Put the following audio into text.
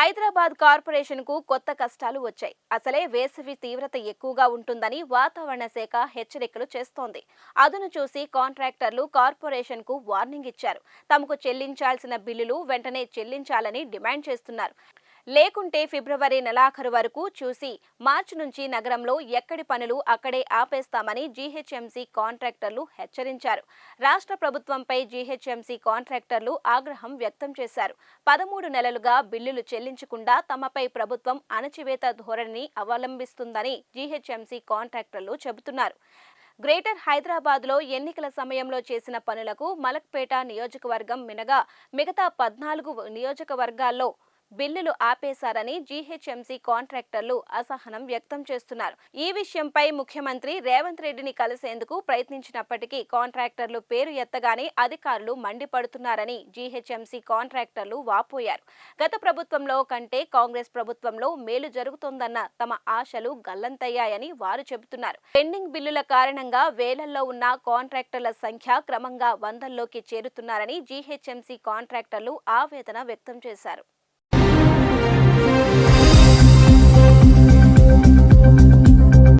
Hyderabad corporation కు కొత్త కష్టాలు వచ్చాయి. అసలే వేసవి తీవ్రత ఎక్కువగా ఉంటుందని వాతావరణ శాఖ హెచ్చరికలు చేస్తోంది. అదును చూసి కాంట్రాక్టర్లు కార్పొరేషన్ కు వార్నింగ్ ఇచ్చారు. తమకు చెల్లించాల్సిన బిల్లులు వెంటనే చెల్లించాలని డిమాండ్ చేస్తున్నారు. లేకుంటే ఫిబ్రవరి నెలాఖరు వరకు చూసి మార్చి నుంచి నగరంలో ఎక్కడి పనులు అక్కడే ఆపేస్తామని జీహెచ్ఎంసీ కాంట్రాక్టర్లు హెచ్చరించారు. రాష్ట్ర ప్రభుత్వంపై జీహెచ్ఎంసీ కాంట్రాక్టర్లు ఆగ్రహం వ్యక్తం చేశారు. 13 నెలలుగా బిల్లులు చెల్లించకుండా తమపై ప్రభుత్వం అణచివేత ధోరణిని అవలంబిస్తుందని జీహెచ్ఎంసీ కాంట్రాక్టర్లు చెబుతున్నారు. గ్రేటర్ హైదరాబాద్లో ఎన్నికల సమయంలో చేసిన పనులకు మలక్పేట నియోజకవర్గం మినగా మిగతా 14 నియోజకవర్గాల్లో బిల్లులు ఆపేశారని జీహెచ్ఎంసీ కాంట్రాక్టర్లు అసహనం వ్యక్తం చేస్తున్నారు. ఈ విషయంపై ముఖ్యమంత్రి రేవంత్ రెడ్డిని కలిసేందుకు ప్రయత్నించినప్పటికీ కాంట్రాక్టర్లు పేరు ఎత్తగానే అధికారులు మండిపడుతున్నారని జీహెచ్ఎంసీ కాంట్రాక్టర్లు వాపోయారు. గత ప్రభుత్వంలో కంటే కాంగ్రెస్ ప్రభుత్వంలో మేలు జరుగుతోందన్న తమ ఆశలు గల్లంతయ్యాయని వారు చెబుతున్నారు. పెండింగ్ బిల్లుల కారణంగా వేలల్లో ఉన్న కాంట్రాక్టర్ల సంఖ్య క్రమంగా వందల్లోకి చేరుతున్నారని జీహెచ్ఎంసీ కాంట్రాక్టర్లు ఆవేదన వ్యక్తం చేశారు.